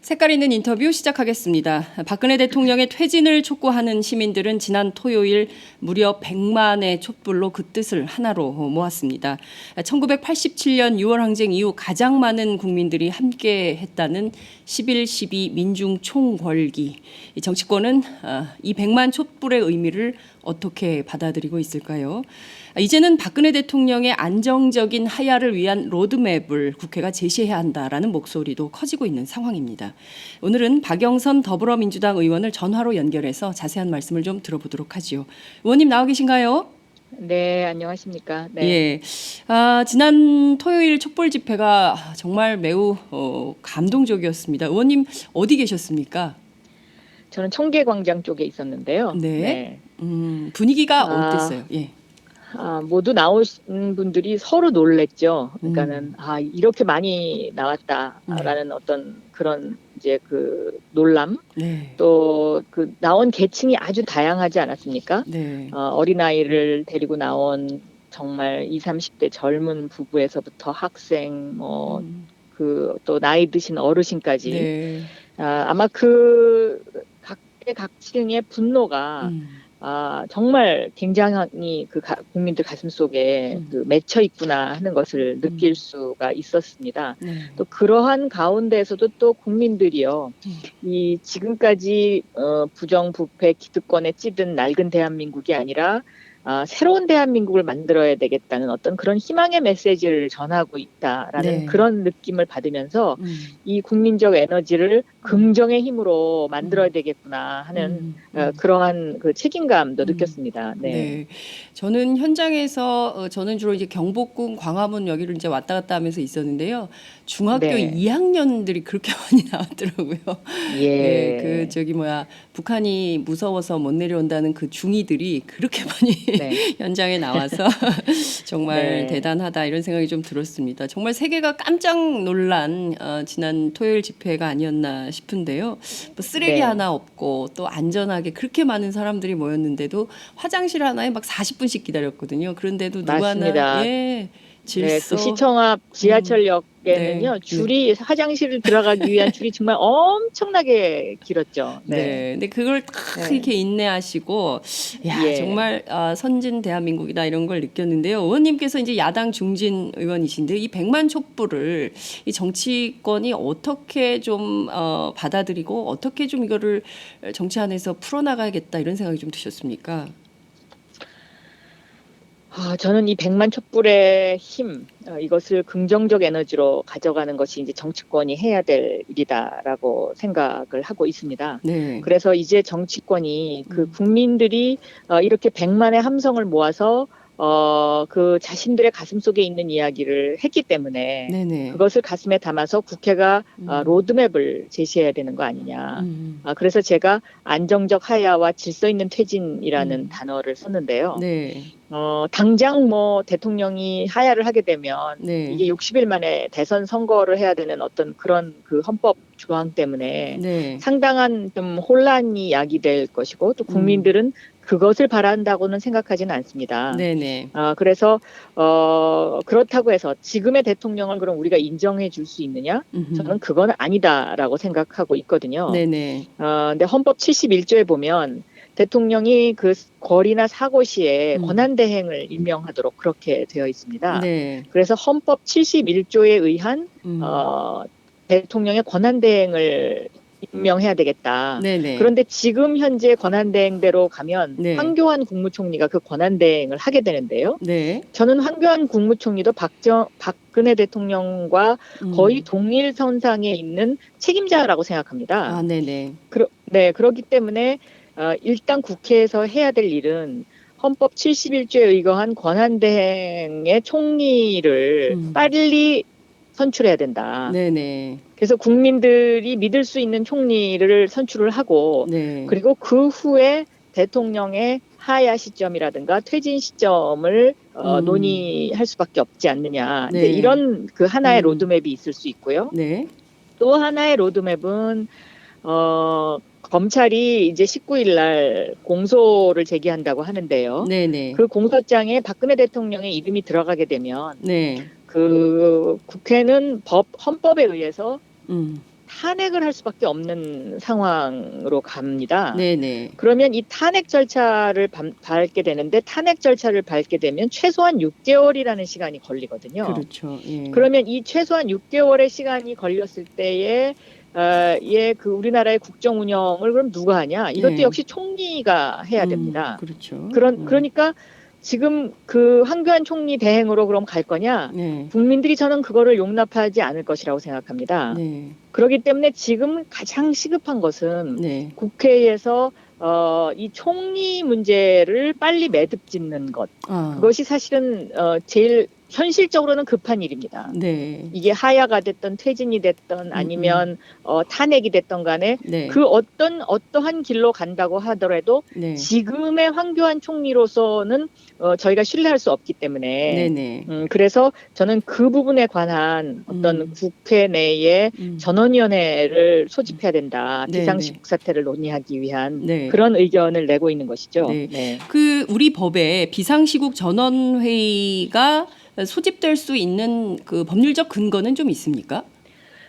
색깔 있는 인터뷰 시작하겠습니다. 박근혜 대통령의 퇴진을 촉구하는 시민들은 지난 토요일 무려 100만의 촛불로 그 뜻을 하나로 모았습니다. 1987년 6월 항쟁 이후 가장 많은 국민들이 함께 했다는 11.12 민중 총궐기. 정치권은 이 100만 촛불의 의미를 어떻게 받아들이고 있을까요? 이제는 박근혜 대통령의 안정적인 하야를 위한 로드맵을 국회가 제시해야 한다라는 목소리도 커지고 있는 상황입니다. 오늘은 박영선 더불어민주당 의원을 전화로 연결해서 자세한 말씀을 좀 들어보도록 하지요. 의원님 나와 계신가요? 네, 안녕하십니까. 네. 예. 지난 토요일 촛불 집회가 정말 매우 감동적이었습니다. 의원님 어디 계셨습니까? 저는 청계광장 쪽에 있었는데요. 네. 분위기가 어땠어요? 예. 모두 나오신 분들이 서로 놀랬죠. 그러니까는 이렇게 많이 나왔다라는 어떤 그런 이제 그 놀람, 네. 또 그 나온 계층이 아주 다양하지 않았습니까? 네. 어린아이를 데리고 나온 정말 20, 30대 젊은 부부에서부터 학생, 그 또 나이 드신 어르신까지. 네. 아마 각계각층의 분노가 정말 굉장히 국민들 가슴 속에 맺혀 있구나 하는 것을 느낄 수가 있었습니다. 네. 또 그러한 가운데에서도 또 국민들이요, 이 지금까지 부정부패 기득권에 찌든 낡은 대한민국이 아니라 새로운 대한민국을 만들어야 되겠다는 어떤 그런 희망의 메시지를 전하고 있다라는 네. 그런 느낌을 받으면서 이 국민적 에너지를 긍정의 힘으로 만들어야 되겠구나 하는 그러한 그 책임감도 느꼈습니다. 네. 네. 저는 현장에서 저는 주로 이제 경복궁, 광화문 여기를 이제 왔다 갔다 하면서 있었는데요. 중학교 네. 2학년들이 그렇게 많이 나왔더라고요. 예. 그 북한이 무서워서 못 내려온다는 그 중이들이 그렇게 많이 네. 현장에 나와서 정말 네. 대단하다 이런 생각이 좀 들었습니다. 정말 세계가 깜짝 놀란 지난 토요일 집회가 아니었나 싶은데요. 뭐 쓰레기 네. 하나 없고 또 안전하게 그렇게 많은 사람들이 모였는데도 화장실 하나에 막 40분씩 기다렸거든요. 그런데도 누구 맞습니다. 하나 네, 질서. 그 시청 앞 지하철역에는요, 네. 줄이 화장실을 들어가기 위한 줄이 정말 엄청나게 길었죠. 네. 네. 근데 그걸 딱 네. 이렇게 인내하시고, 야, 예. 정말 선진 대한민국이다 이런 걸 느꼈는데요. 의원님께서 이제 야당 중진 의원이신데 이 100만 촛불을 이 정치권이 어떻게 좀 받아들이고 어떻게 좀 이거를 정치 안에서 풀어나가야겠다 이런 생각이 좀 드셨습니까? 저는 이 100만 촛불의 힘, 이것을 긍정적 에너지로 가져가는 것이 이제 정치권이 해야 될 일이다라고 생각을 하고 있습니다. 네. 그래서 이제 정치권이 그 국민들이 이렇게 100만의 함성을 모아서 그 자신들의 가슴 속에 있는 이야기를 했기 때문에 네네. 그것을 가슴에 담아서 국회가 로드맵을 제시해야 되는 거 아니냐. 그래서 제가 안정적 하야와 질서 있는 퇴진이라는 단어를 썼는데요. 네. 당장 뭐 대통령이 하야를 하게 되면 네. 이게 60일 만에 대선 선거를 해야 되는 어떤 그런 그 헌법 조항 때문에 네. 상당한 좀 혼란이 야기될 것이고 또 국민들은 그것을 바란다고는 생각하지는 않습니다. 네네. 그래서 그렇다고 해서 지금의 대통령을 그럼 우리가 인정해 줄 수 있느냐? 저는 그건 아니다라고 생각하고 있거든요. 네네. 근데 헌법 71조에 보면 대통령이 그 거리나 사고 시에 권한대행을 임명하도록 그렇게 되어 있습니다. 네. 그래서 헌법 71조에 의한 대통령의 권한대행을 임명해야 되겠다. 네네. 그런데 지금 현재 권한대행대로 가면 네. 황교안 국무총리가 그 권한대행을 하게 되는데요. 네. 저는 황교안 국무총리도 박근혜 대통령과 거의 동일선상에 있는 책임자라고 생각합니다. 네네. 네, 그렇기 때문에 일단 국회에서 해야 될 일은 헌법 71조에 의거한 권한대행의 총리를 빨리 선출해야 된다. 네네. 그래서 국민들이 믿을 수 있는 총리를 선출을 하고 네. 그리고 그 후에 대통령의 하야 시점이라든가 퇴진 시점을 논의할 수밖에 없지 않느냐. 네. 이제 이런 그 하나의 로드맵이 있을 수 있고요. 네. 또 하나의 로드맵은 검찰이 이제 19일 날 공소를 제기한다고 하는데요. 네네. 그 공소장에 박근혜 대통령의 이름이 들어가게 되면 네. 그 국회는 헌법에 의해서 탄핵을 할 수밖에 없는 상황으로 갑니다. 네네. 그러면 이 탄핵 절차를 밟게 되는데 탄핵 절차를 밟게 되면 최소한 6개월이라는 시간이 걸리거든요. 그렇죠. 예. 그러면 이 최소한 6개월의 시간이 걸렸을 때에 그 우리나라의 국정 운영을 그럼 누가 하냐? 이것도 네. 역시 총리가 해야 됩니다. 그렇죠. 그러니까 지금 그 황교안 총리 대행으로 그럼 갈 거냐? 네. 국민들이 저는 그거를 용납하지 않을 것이라고 생각합니다. 네. 그렇기 때문에 지금 가장 시급한 것은 네. 국회에서 이 총리 문제를 빨리 매듭 짓는 것. 아. 그것이 사실은 제일 현실적으로는 급한 일입니다. 네. 이게 하야가 됐던 퇴진이 됐던 아니면 탄핵이 됐던 간에 네. 그 어떠한 길로 간다고 하더라도 네. 지금의 황교안 총리로서는 저희가 신뢰할 수 없기 때문에 네네. 그래서 저는 그 부분에 관한 어떤 국회 내에 전원위원회를 소집해야 된다. 네네. 비상시국 사태를 논의하기 위한 네. 그런 의견을 내고 있는 것이죠. 네. 네. 그 우리 법에 비상시국 전원회의가 소집될 수 있는 그 법률적 근거는 좀 있습니까?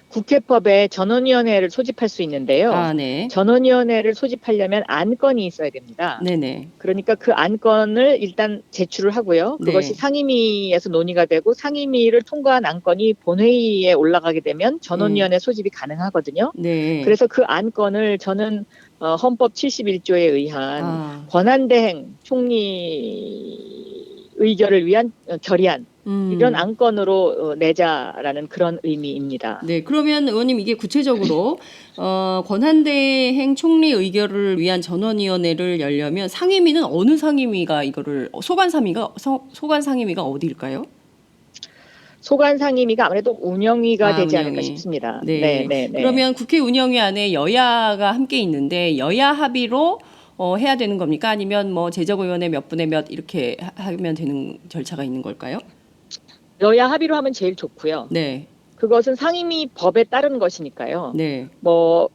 국회법에 전원위원회를 소집할 수 있는데요. 아, 네. 전원위원회를 소집하려면 안건이 있어야 됩니다. 네네. 그러니까 그 안건을 일단 제출을 하고요. 그것이 네. 상임위에서 논의가 되고 상임위를 통과한 안건이 본회의에 올라가게 되면 전원위원회 소집이 가능하거든요. 네. 그래서 그 안건을 저는 헌법 71조에 의한 권한대행 총리 의결을 위한 결의안 이런 안건으로 내자라는 그런 의미입니다. 네, 그러면 의원님 이게 구체적으로 권한대행 총리 의결을 위한 전원위원회를 열려면 상임위는 어느 상임위가 이거를 소관상임위가 어디일까요? 소관상임위가 아무래도 운영위가 되지 운영위. 않을까 싶습니다. 네. 네. 그러면 국회 운영위 안에 여야가 함께 있는데 여야 합의로 해야 되는 겁니까? 아니면 뭐 제적의원의 몇 분의 몇 이렇게 하면 되는 절차가 있는 걸까요? 여야 합의로 하면 제일 좋고요. 네. 그것은 상임위 법에 따른 것이니까요. 네. 뭐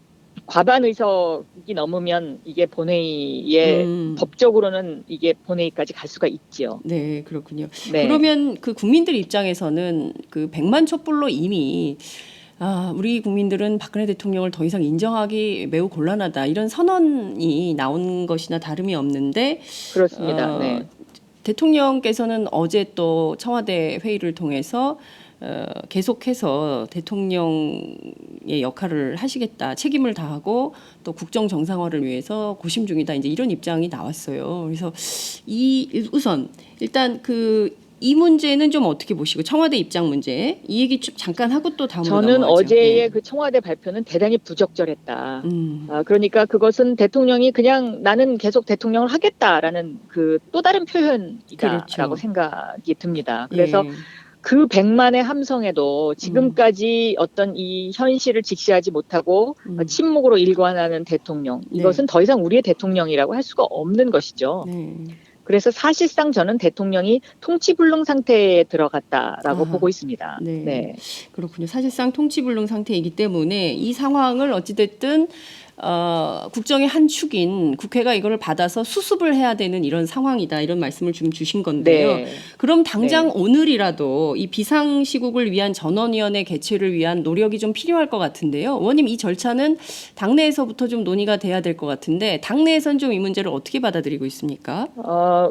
과반 의석이 넘으면 이게 본회의에 법적으로는 이게 본회의까지 갈 수가 있지요. 네, 그렇군요. 네. 그러면 그 국민들 입장에서는 그 100만 촛불로 이미 우리 국민들은 박근혜 대통령을 더 이상 인정하기 매우 곤란하다 이런 선언이 나온 것이나 다름이 없는데 그렇습니다. 네. 대통령께서는 어제 또 청와대 회의를 통해서 계속해서 대통령의 역할을 하시겠다, 책임을 다하고 또 국정 정상화를 위해서 고심 중이다, 이제 이런 입장이 나왔어요. 그래서 우선 일단 이 문제는 좀 어떻게 보시고 청와대 입장 문제 이 얘기 좀 잠깐 하고 또 다음으로 저는 넘어가죠. 어제의 네. 그 청와대 발표는 대단히 부적절했다. 그러니까 그것은 대통령이 그냥 나는 계속 대통령을 하겠다라는 그 또 다른 표현이다라고 그렇죠. 생각이 듭니다. 그래서 예. 그 100만의 함성에도 지금까지 어떤 이 현실을 직시하지 못하고 침묵으로 일관하는 대통령, 이것은 더 이상 우리의 대통령이라고 할 수가 없는 것이죠. 네. 그래서 사실상 저는 대통령이 통치불능 상태에 들어갔다라고 보고 있습니다. 네. 네. 그렇군요. 사실상 통치불능 상태이기 때문에 이 상황을 어찌됐든 국정의 한 축인 국회가 이걸 받아서 수습을 해야 되는 이런 상황이다, 이런 말씀을 좀 주신 건데요. 네. 그럼 당장 네. 오늘이라도 이 비상시국을 위한 전원위원회 개최를 위한 노력이 좀 필요할 것 같은데요. 의원님, 이 절차는 당내에서부터 좀 논의가 돼야 될 것 같은데 당내에서는 좀 이 문제를 어떻게 받아들이고 있습니까?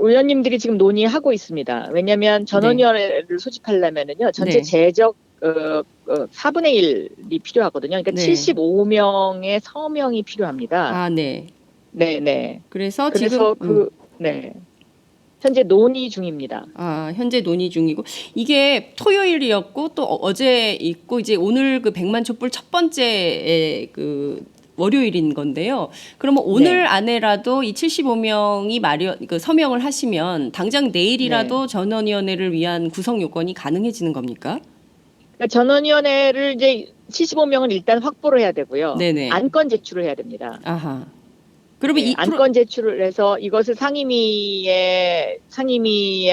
의원님들이 지금 논의하고 있습니다. 왜냐하면 전원위원회를 소집하려면은요, 전체 재적 4분의 1이 필요하거든요. 그러니까 75명의 서명이 필요합니다. 네. 네. 그래서 지금 현재 논의 중입니다. 현재 논의 중이고 이게 토요일이었고 또 어제 있고 이제 오늘 그 100만 촛불 첫 번째 그 월요일인 건데요. 그러면 오늘 안에라도 이 75명이 서명을 하시면 당장 내일이라도 전원위원회를 위한 구성 요건이 가능해지는 겁니까? 그러니까 전원위원회를 이제 75명을 일단 확보를 해야 되고요. 네네. 안건 제출을 해야 됩니다. 아하. 그러면 네, 안건 제출을 해서 이것을 상임위의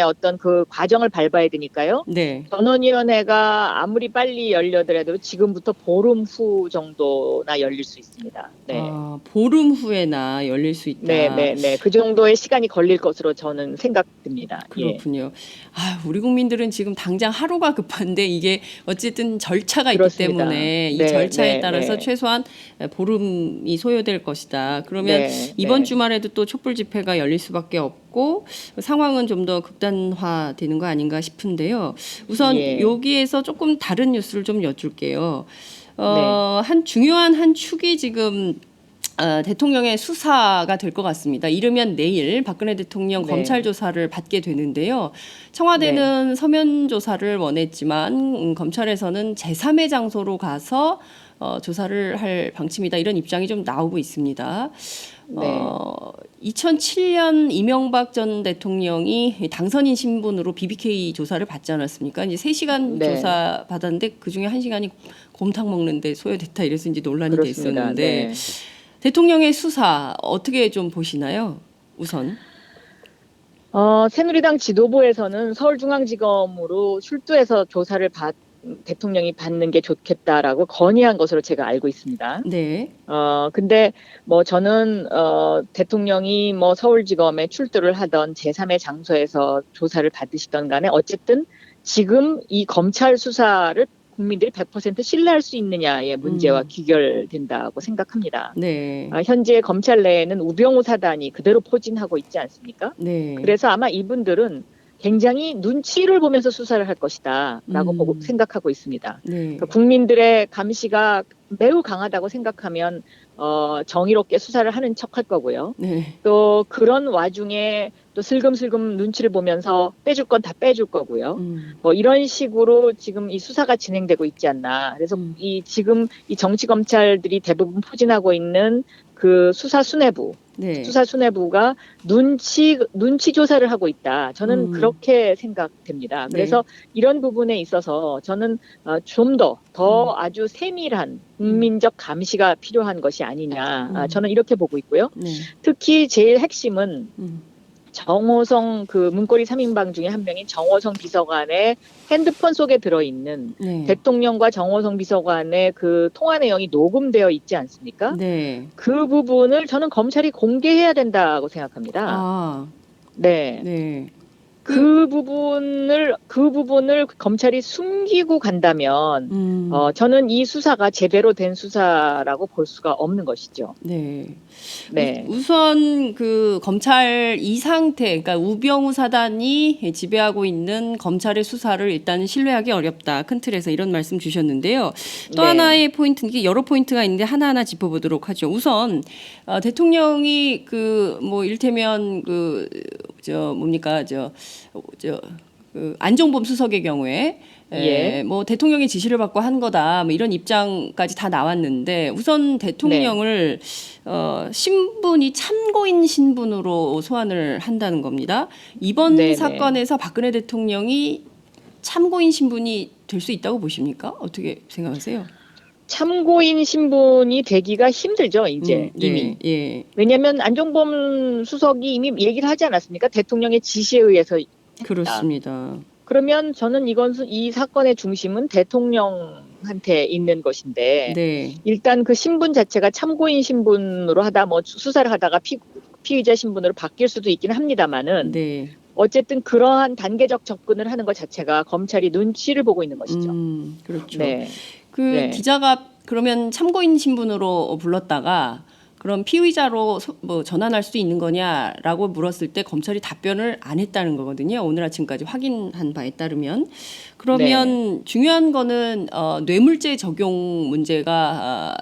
어떤 그 과정을 밟아야 되니까요. 네. 전원위원회가 아무리 빨리 열려더라도 지금부터 보름 후 정도나 열릴 수 있습니다. 네. 보름 후에나 열릴 수 네, 있다. 네, 네. 그 정도의 시간이 걸릴 것으로 저는 생각됩니다. 예. 그렇군요. 우리 국민들은 지금 당장 하루가 급한데 이게 어쨌든 절차가 있기 그렇습니다. 때문에 이 네, 절차에 네, 따라서 네. 최소한 보름이 소요될 것이다. 그러면 네, 이번 네. 주말에도 또 촛불 집회가 열릴 수밖에 없고 상황은 좀 더 극단화되는 거 아닌가 싶은데요. 우선 예. 여기에서 조금 다른 뉴스를 좀 여쭐게요. 네. 중요한 한 축이 지금 대통령의 수사가 될 것 같습니다. 이르면 내일 박근혜 대통령 네. 검찰 조사를 받게 되는데요. 청와대는 서면 조사를 원했지만 검찰에서는 제3의 장소로 가서 조사를 할 방침이다. 이런 입장이 좀 나오고 있습니다. 네. 2007년 이명박 전 대통령이 당선인 신분으로 BBK 조사를 받지 않았습니까? 이제 3시간 네. 조사 받았는데 그중에 1시간이 곰탕 먹는데 소요됐다 이래서 이제 논란이 그렇습니다. 됐었는데 네. 대통령의 수사 어떻게 좀 보시나요? 우선. 새누리당 지도부에서는 서울중앙지검으로 출두해서 대통령이 받는 게 좋겠다라고 건의한 것으로 제가 알고 있습니다. 네. 근데 뭐 저는 대통령이 뭐 서울지검에 출두를 하던 제3의 장소에서 조사를 받으시던 간에 어쨌든 지금 이 검찰 수사를 국민들이 100% 신뢰할 수 있느냐의 문제와 귀결된다고 생각합니다. 네. 현재 검찰 내에는 우병우 사단이 그대로 포진하고 있지 않습니까? 네. 그래서 아마 이분들은 굉장히 눈치를 보면서 수사를 할 것이다라고 생각하고 있습니다. 네. 그러니까 국민들의 감시가 매우 강하다고 생각하면 정의롭게 수사를 하는 척할 거고요. 네. 또 그런 와중에 또 슬금슬금 눈치를 보면서 빼줄 건 다 빼줄 거고요. 뭐 이런 식으로 지금 이 수사가 진행되고 있지 않나. 그래서 지금 이 정치 검찰들이 대부분 포진하고 있는 그 네. 수사 수뇌부가 눈치 조사를 하고 있다. 저는 그렇게 생각됩니다. 그래서 이런 부분에 있어서 저는 좀 더 아주 세밀한 국민적 감시가 필요한 것이 아니냐. 저는 이렇게 보고 있고요. 네. 특히 제일 핵심은 정호성 그 문고리 3인방 중에 한 명인 정호성 비서관의 핸드폰 속에 들어있는 네. 대통령과 정호성 비서관의 그 통화 내용이 녹음되어 있지 않습니까? 네. 그 부분을 저는 검찰이 공개해야 된다고 생각합니다. 네. 네. 그 부분을 검찰이 숨기고 간다면 저는 이 수사가 제대로 된 수사라고 볼 수가 없는 것이죠. 네. 네. 우선 그 검찰 이 상태, 그러니까 우병우 사단이 지배하고 있는 검찰의 수사를 일단 신뢰하기 어렵다. 큰 틀에서 이런 말씀 주셨는데요. 또 네. 하나의 포인트, 이게 여러 포인트가 있는데 하나하나 짚어보도록 하죠. 우선 대통령이 그 뭐 일테면 그 안종범 수석의 경우에 예. 뭐 대통령의 지시를 받고 한 거다 뭐 이런 입장까지 다 나왔는데 우선 대통령을 신분이 참고인 신분으로 소환을 한다는 겁니다. 이번 네네. 사건에서 박근혜 대통령이 참고인 신분이 될 수 있다고 보십니까? 어떻게 생각하세요? 참고인 신분이 되기가 힘들죠, 이제 이미. 네, 예. 왜냐하면 안종범 수석이 이미 얘기를 하지 않았습니까? 대통령의 지시에 의해서 했다. 그렇습니다. 그러면 저는 이 사건의 중심은 대통령한테 있는 것인데 네. 일단 그 신분 자체가 참고인 신분으로 하다 뭐 수사를 하다가 피의자 신분으로 바뀔 수도 있긴 합니다만은 네. 어쨌든 그러한 단계적 접근을 하는 것 자체가 검찰이 눈치를 보고 있는 것이죠. 그렇죠. 네. 그 기자가 그러면 참고인 신분으로 불렀다가 그럼 피의자로 뭐 전환할 수 있는 거냐라고 물었을 때 검찰이 답변을 안 했다는 거거든요. 오늘 아침까지 확인한 바에 따르면. 그러면 중요한 거는 뇌물죄 적용 문제가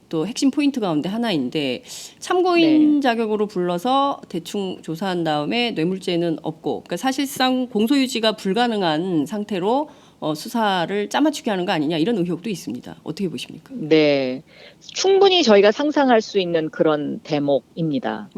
또 핵심 포인트 가운데 하나인데 참고인 자격으로 불러서 대충 조사한 다음에 뇌물죄는 없고 그러니까 사실상 공소유지가 불가능한 상태로 수사를 짜맞추게 하는 거 아니냐 이런 의혹도 있습니다. 어떻게 보십니까? 네. 충분히 저희가 상상할 수 있는 그런 대목입니다.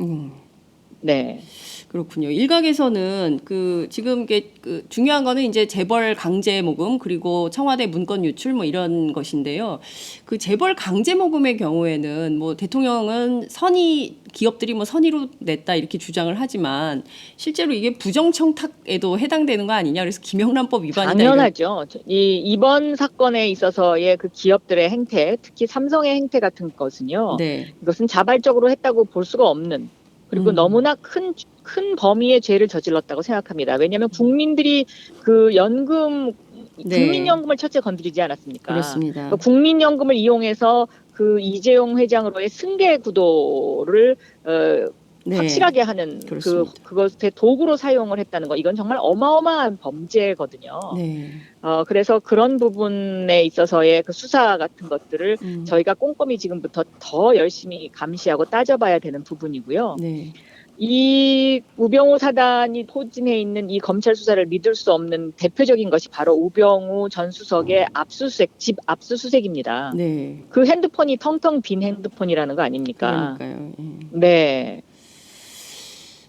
네. 그렇군요. 일각에서는 지금 이게 중요한 거는 이제 재벌 강제 모금 그리고 청와대 문건 유출 뭐 이런 것인데요. 그 재벌 강제 모금의 경우에는 뭐 대통령은 기업들이 뭐 선의로 냈다 이렇게 주장을 하지만 실제로 이게 부정청탁에도 해당되는 거 아니냐. 그래서 김영란법 위반이다. 당연하죠. 이번 사건에 있어서의 그 기업들의 행태, 특히 삼성의 행태 같은 것은요. 네. 이것은 자발적으로 했다고 볼 수가 없는, 그리고 너무나 큰 범위의 죄를 저질렀다고 생각합니다. 왜냐하면 국민들이 그 국민연금을 첫째 건드리지 않았습니까? 그렇습니다. 국민연금을 이용해서 그 이재용 회장으로의 승계 구도를 확실하게 하는 그것의 도구로 사용을 했다는 거, 이건 정말 어마어마한 범죄거든요. 네. 그래서 그런 부분에 있어서의 그 수사 같은 것들을 저희가 꼼꼼히 지금부터 더 열심히 감시하고 따져봐야 되는 부분이고요. 네. 이 우병우 사단이 포진해 있는 이 검찰 수사를 믿을 수 없는 대표적인 것이 바로 우병우 전 수석의 집 압수수색입니다. 네. 그 핸드폰이 텅텅 빈 핸드폰이라는 거 아닙니까? 그러니까요. 네.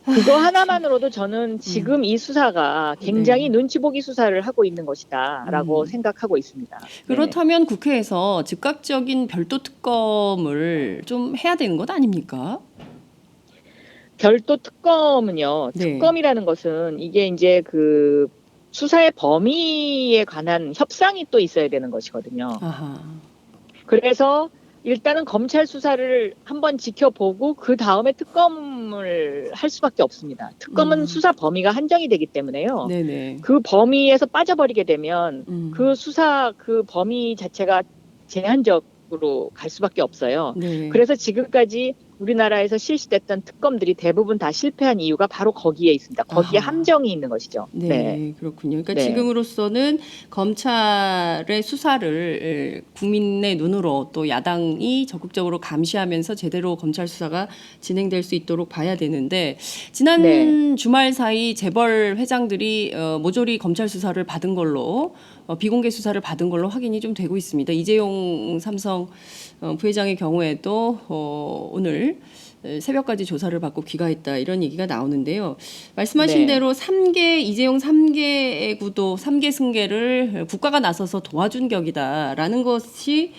그거 하나만으로도 저는 지금 이 수사가 굉장히 눈치 보기 수사를 하고 있는 것이다라고 생각하고 있습니다. 그렇다면 국회에서 즉각적인 별도 특검을 좀 해야 되는 것 아닙니까? 별도 특검은요. 특검이라는 것은 이게 이제 그 수사의 범위에 관한 협상이 또 있어야 되는 것이거든요. 아하. 그래서 일단은 검찰 수사를 한번 지켜보고 그 다음에 특검을 할 수밖에 없습니다. 특검은 수사 범위가 한정이 되기 때문에요. 네네. 그 범위에서 빠져버리게 되면 그 수사 그 범위 자체가 제한적으로 갈 수밖에 없어요. 네. 그래서 지금까지 우리나라에서 실시됐던 특검들이 대부분 다 실패한 이유가 바로 거기에 있습니다. 거기에 함정이 있는 것이죠. 네, 그렇군요. 그러니까 네. 지금으로서는 검찰의 수사를 국민의 눈으로 또 야당이 적극적으로 감시하면서 제대로 검찰 수사가 진행될 수 있도록 봐야 되는데 지난 주말 사이 재벌 회장들이 모조리 검찰 수사를 받은 걸로 비공개 수사를 받은 걸로 확인이 좀 되고 있습니다. 이재용 삼성 부회장의 경우에도 오늘 새벽까지 조사를 받고 귀가했다 이런 얘기가 나오는데요. 말씀하신 대로 이재용 3개 구도, 3개 승계를 국가가 나서서 도와준 격이다라는 것이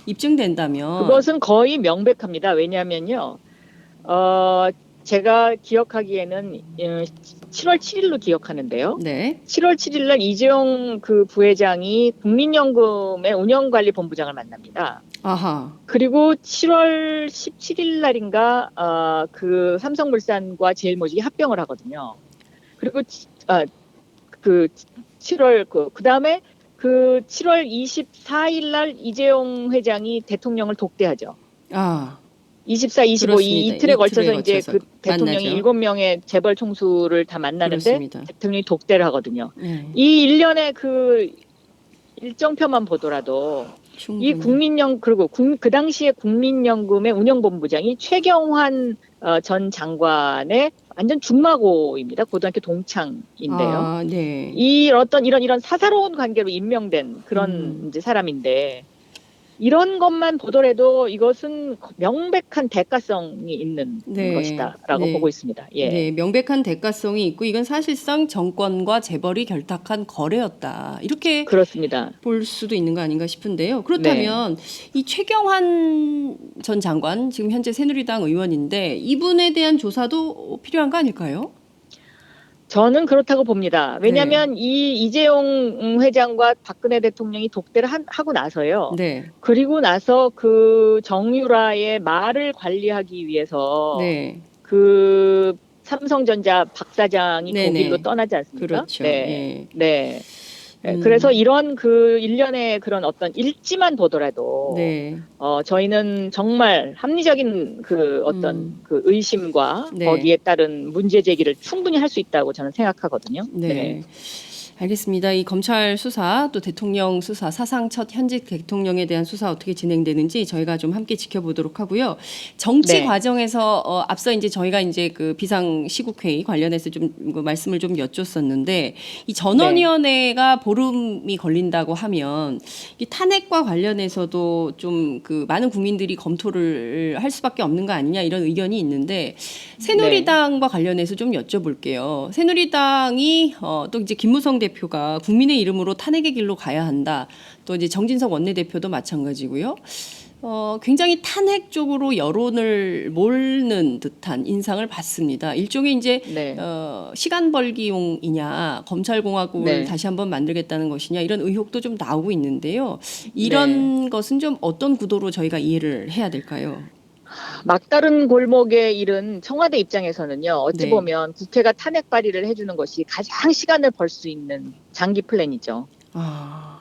입증된다면 그것은 거의 명백합니다. 왜냐하면요. 제가 기억하기에는 7월 7일로 기억하는데요. 네. 7월 7일 날 이재용 그 부회장이 국민연금의 운영관리본부장을 만납니다. 아하. 그리고 7월 17일 날인가 그 삼성물산과 제일모직이 합병을 하거든요. 그리고 그 7월 그다음에 그 7월 24일 날 이재용 회장이 대통령을 독대하죠. 24, 25 그렇습니다. 이 이틀에 걸쳐서 이제 그 대통령이 만나죠. 7명의 재벌 총수를 다 만나는데 그렇습니다. 대통령이 독대를 하거든요. 네. 이 일련의 그 일정표만 보더라도 이 그리고 그 당시에 국민연금의 운영본부장이 최경환 전 장관의 완전 중마고입니다. 고등학교 동창인데요. 네. 이런 사사로운 관계로 임명된 그런 이제 사람인데 이런 것만 보더라도 이것은 명백한 대가성이 있는 것이다라고 보고 있습니다. 예. 네, 명백한 대가성이 있고 이건 사실상 정권과 재벌이 결탁한 거래였다. 이렇게 그렇습니다. 볼 수도 있는 거 아닌가 싶은데요. 그렇다면 이 최경환 전 장관 지금 현재 새누리당 의원인데 이분에 대한 조사도 필요한 거 아닐까요? 저는 그렇다고 봅니다. 왜냐하면 이 이재용 회장과 박근혜 대통령이 독대를 하고 나서요. 네. 그리고 나서 그 정유라의 말을 관리하기 위해서 그 삼성전자 박 사장이 독일로 떠나지 않습니까? 그렇죠. 네. 네. 그래서 이런 그 일련의 그런 어떤 일지만 보더라도 저희는 정말 합리적인 그 어떤 그 의심과 거기에 따른 문제 제기를 충분히 할 수 있다고 저는 생각하거든요. 네. 알겠습니다. 이 검찰 수사 또 대통령 수사 사상 첫 현직 대통령에 대한 수사 어떻게 진행되는지 저희가 좀 함께 지켜보도록 하고요. 정치 네. 과정에서 앞서 이제 저희가 이제 그 비상 시국회의 관련해서 좀 말씀을 좀 여쭙었는데 이 전원위원회가 보름이 걸린다고 하면 이 탄핵과 관련해서도 좀 그 많은 국민들이 검토를 할 수밖에 없는 거 아니냐 이런 의견이 있는데 새누리당과 관련해서 좀 여쭤볼게요. 새누리당이 또 이제 김무성 대표가 국민의 이름으로 탄핵의 길로 가야 한다. 또 이제 정진석 원내대표도 마찬가지고요. 굉장히 탄핵 쪽으로 여론을 몰는 듯한 인상을 받습니다. 일종의 이제 네. 시간 벌기용이냐, 검찰공화국을 네. 다시 한번 만들겠다는 것이냐 이런 의혹도 좀 나오고 있는데요. 이런 것은 좀 어떤 구도로 저희가 이해를 해야 될까요? 막다른 골목의 일은 청와대 입장에서는요. 어찌 네. 보면 국회가 탄핵 발의를 해주는 것이 가장 시간을 벌 수 있는 장기 플랜이죠. 아,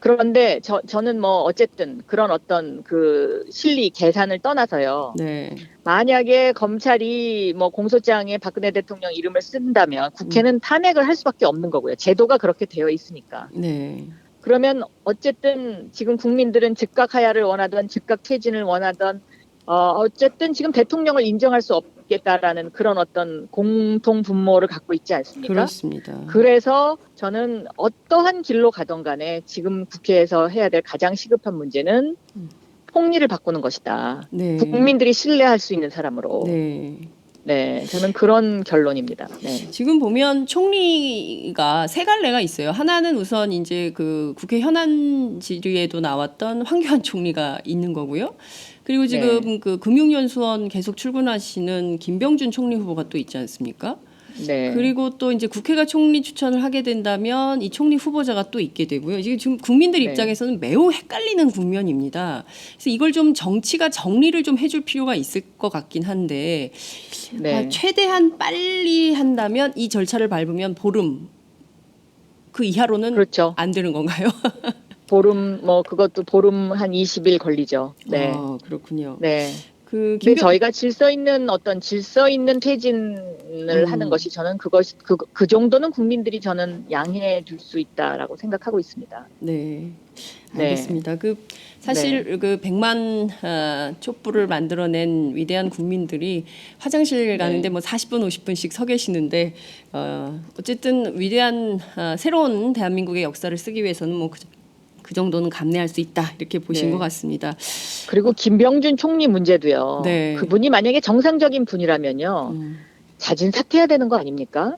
그런데 저는 뭐 어쨌든 그런 어떤 그 실리 계산을 떠나서요. 네. 만약에 검찰이 뭐 공소장에 박근혜 대통령 이름을 쓴다면 국회는 탄핵을 할 수밖에 없는 거고요. 제도가 그렇게 되어 있으니까. 네. 그러면 어쨌든 지금 국민들은 즉각 하야를 원하던 즉각 퇴진을 원하던 어쨌든 지금 대통령을 인정할 수 없겠다라는 그런 어떤 공통 분모를 갖고 있지 않습니까? 그렇습니다. 그래서 저는 어떠한 길로 가던 간에 지금 국회에서 해야 될 가장 시급한 문제는 총리를 바꾸는 것이다. 네. 국민들이 신뢰할 수 있는 사람으로. 네. 네, 저는 그런 결론입니다. 네. 지금 보면 총리가 세 갈래가 있어요. 하나는 우선 이제 그 국회 현안 질의에도 나왔던 황교안 총리가 있는 거고요. 그리고 지금 그 금융연수원 계속 출근하시는 김병준 총리 후보가 또 있지 않습니까? 네. 그리고 또 이제 국회가 총리 추천을 하게 된다면 이 총리 후보자가 또 있게 되고요. 지금 국민들 네. 입장에서는 매우 헷갈리는 국면입니다. 그래서 이걸 좀 정치가 정리를 좀 해줄 필요가 있을 것 같긴 한데 네. 최대한 빨리 한다면 이 절차를 밟으면 보름 그 이하로는 그렇죠. 안 되는 건가요? 보름 뭐 그것도 보름 한 20일 걸리죠. 네. 그렇군요. 네. 그 근데 저희가 질서 있는 퇴진을 하는 것이 저는 그것이 그 정도는 국민들이 저는 양해해 줄 수 있다라고 생각하고 있습니다. 네. 네. 알겠습니다. 그 사실 그 100만 촛불을 만들어낸 위대한 국민들이 화장실 가는데 뭐 40분 50분씩 서 계시는데 어쨌든 위대한 새로운 대한민국의 역사를 쓰기 위해서는 뭐 그 정도는 감내할 수 있다 이렇게 보신 것 같습니다. 그리고 김병준 총리 문제도요. 네. 그분이 만약에 정상적인 분이라면요. 자진 사퇴해야 되는 거 아닙니까?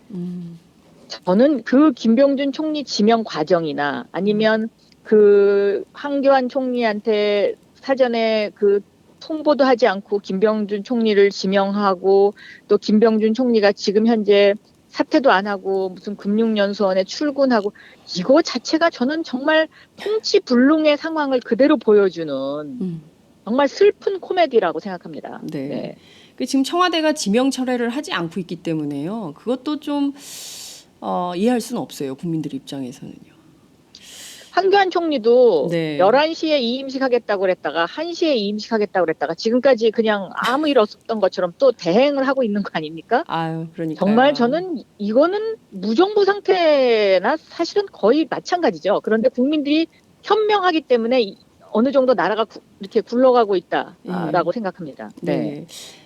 저는 그 김병준 총리 지명 과정이나 아니면 그 황교안 총리한테 사전에 그 통보도 하지 않고 김병준 총리를 지명하고 또 김병준 총리가 지금 현재 사퇴도 안 하고 무슨 금융연수원에 출근하고 이거 자체가 저는 정말 통치불능의 상황을 그대로 보여주는 정말 슬픈 코미디라고 생각합니다. 네. 네. 그 지금 청와대가 지명 철회를 하지 않고 있기 때문에요. 그것도 좀 이해할 수는 없어요. 국민들 입장에서는요. 황교안 총리도 네. 11시에 이임식 하겠다고 그랬다가 1시에 이임식 하겠다고 그랬다가 지금까지 그냥 아무 일 없었던 것처럼 또 대행을 하고 있는 거 아닙니까? 아유, 그러니까 정말 저는 이거는 무정부 상태나 사실은 거의 마찬가지죠. 그런데 국민들이 현명하기 때문에 어느 정도 나라가 이렇게 굴러가고 있다라고 생각합니다. 네.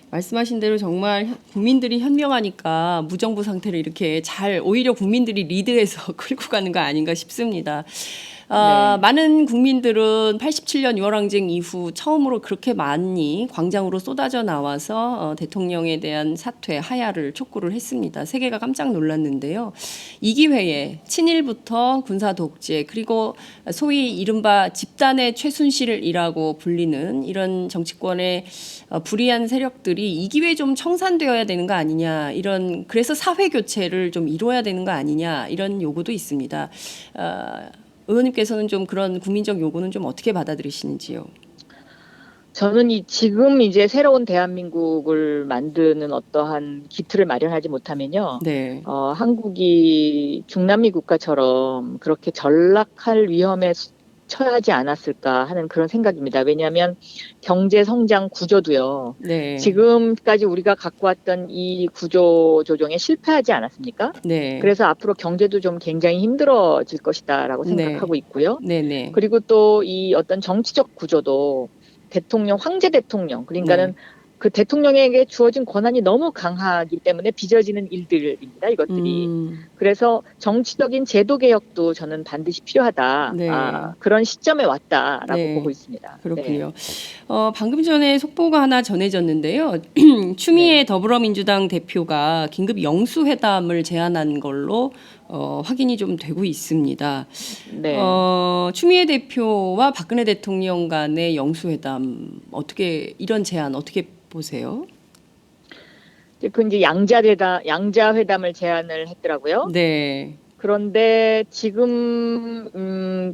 말씀하신 대로 정말 국민들이 현명하니까 무정부 상태를 이렇게 잘 오히려 국민들이 리드해서 끌고 가는 거 아닌가 싶습니다. 많은 국민들은 87년 유월항쟁 이후 처음으로 그렇게 많이 광장으로 쏟아져 나와서 대통령에 대한 사퇴, 하야를 촉구를 했습니다. 세계가 깜짝 놀랐는데요. 이 기회에 친일부터 군사 독재 그리고 소위 이른바 집단의 최순실이라고 불리는 이런 정치권의 불이한 세력들이 이 기회에 좀 청산되어야 되는 거 아니냐 그래서 사회 교체를 좀 이루어야 되는 거 아니냐 이런 요구도 있습니다. 의원님께서는 좀 그런 국민적 요구는 좀 어떻게 받아들이시는지요? 저는 지금 이제 새로운 대한민국을 만드는 어떠한 기틀을 마련하지 못하면요. 네. 한국이 중남미 국가처럼 그렇게 전락할 위험에 쳐야 하지 않았을까 하는 그런 생각입니다. 왜냐하면 경제 성장 구조도요. 네. 지금까지 우리가 갖고 왔던 이 구조 조정에 실패하지 않았습니까? 네. 그래서 앞으로 경제도 좀 굉장히 힘들어질 것이다라고 네. 생각하고 있고요. 네네. 그리고 또 이 어떤 정치적 구조도 대통령, 황제 대통령, 그러니까는 그 대통령에게 주어진 권한이 너무 강하기 때문에 빚어지는 일들입니다. 이것들이. 그래서 정치적인 제도 개혁도 저는 반드시 필요하다. 네. 그런 시점에 왔다라고 네. 보고 있습니다. 그렇군요. 방금 전에 속보가 하나 전해졌는데요. 추미애 더불어민주당 대표가 긴급 영수회담을 제안한 걸로 확인이 좀 되고 있습니다. 네. 추미애 대표와 박근혜 대통령 간의 영수회담 이런 제안 어떻게 보세요? 그 이제 양자회담을 제안을 했더라고요. 네. 그런데 지금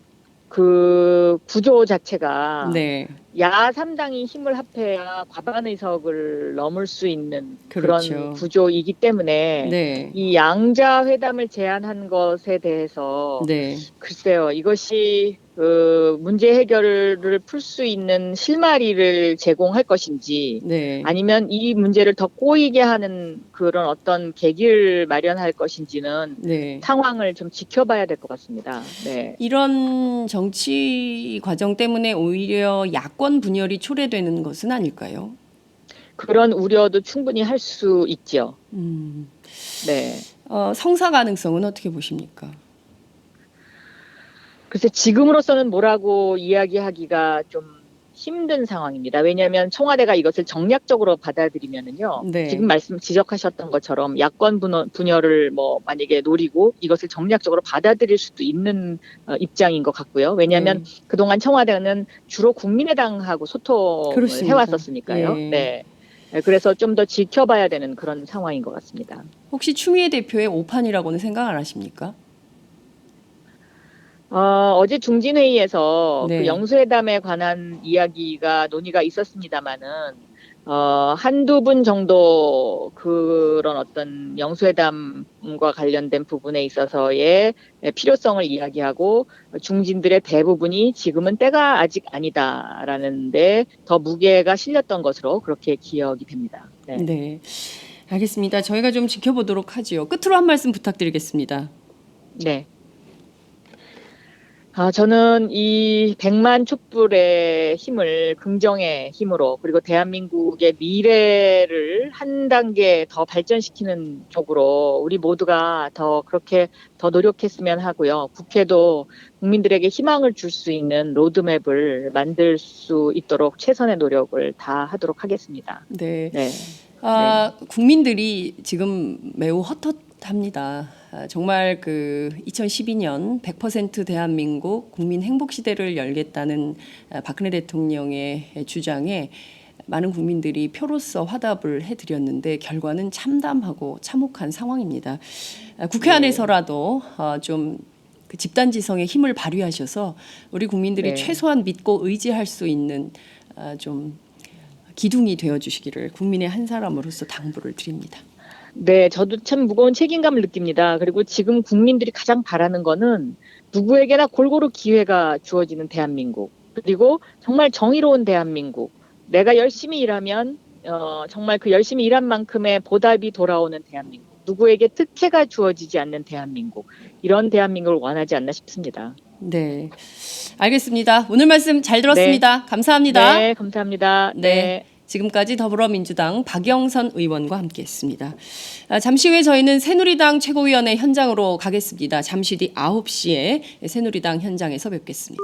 그 구조 자체가 네. 야 3당이 힘을 합해야 과반 의석을 넘을 수 있는 그렇죠. 그런 구조이기 때문에 네. 이 양자회담을 제안한 것에 대해서 네. 글쎄요, 이것이 그 문제 해결을 풀 수 있는 실마리를 제공할 것인지 네. 아니면 이 문제를 더 꼬이게 하는 그런 어떤 계기를 마련할 것인지는 네. 상황을 좀 지켜봐야 될 것 같습니다. 네. 이런 정치 과정 때문에 오히려 야권 분열이 초래되는 것은 아닐까요? 그런 우려도 충분히 할 수 있죠. 네. 성사 가능성은 어떻게 보십니까? 글쎄 지금으로서는 뭐라고 이야기하기가 좀 힘든 상황입니다. 왜냐하면 청와대가 이것을 정략적으로 받아들이면은요. 네. 지금 지적하셨던 것처럼 야권 분열을 뭐 만약에 노리고 이것을 정략적으로 받아들일 수도 있는 입장인 것 같고요. 왜냐하면 그동안 청와대는 주로 국민의당하고 소통을 그렇습니다. 해왔었으니까요. 예. 네. 그래서 좀 더 지켜봐야 되는 그런 상황인 것 같습니다. 혹시 추미애 대표의 오판이라고는 생각 안 하십니까? 어제 중진회의에서 네. 그 영수회담에 관한 이야기가 논의가 있었습니다마는 한두 분 정도 그런 어떤 영수회담과 관련된 부분에 있어서의 필요성을 이야기하고 중진들의 대부분이 지금은 때가 아직 아니다라는데 더 무게가 실렸던 것으로 그렇게 기억이 됩니다. 네. 네. 알겠습니다. 저희가 좀 지켜보도록 하지요. 끝으로 한 말씀 부탁드리겠습니다. 네. 저는 이 100만 촛불의 힘을 긍정의 힘으로 그리고 대한민국의 미래를 한 단계 더 발전시키는 쪽으로 우리 모두가 그렇게 더 노력했으면 하고요. 국회도 국민들에게 희망을 줄 수 있는 로드맵을 만들 수 있도록 최선의 노력을 다하도록 하겠습니다. 네. 네. 국민들이 지금 매우 헛헛합니다. 정말 그 2012년 100% 대한민국 국민 행복 시대를 열겠다는 박근혜 대통령의 주장에 많은 국민들이 표로서 화답을 해드렸는데 결과는 참담하고 참혹한 상황입니다. 국회 안에서라도 좀 그 집단지성의 힘을 발휘하셔서 우리 국민들이 최소한 믿고 의지할 수 있는 좀 기둥이 되어주시기를 국민의 한 사람으로서 당부를 드립니다. 네, 저도 참 무거운 책임감을 느낍니다. 그리고 지금 국민들이 가장 바라는 거는 누구에게나 골고루 기회가 주어지는 대한민국, 그리고 정말 정의로운 대한민국, 내가 열심히 일하면 정말 그 열심히 일한 만큼의 보답이 돌아오는 대한민국, 누구에게 특혜가 주어지지 않는 대한민국, 이런 대한민국을 원하지 않나 싶습니다. 네, 알겠습니다. 오늘 말씀 잘 들었습니다. 네. 감사합니다. 네, 감사합니다. 네. 지금까지 더불어민주당 박영선 의원과 함께했습니다. 잠시 후에 저희는 새누리당 최고위원회 현장으로 가겠습니다. 잠시 뒤 9시에 새누리당 현장에서 뵙겠습니다.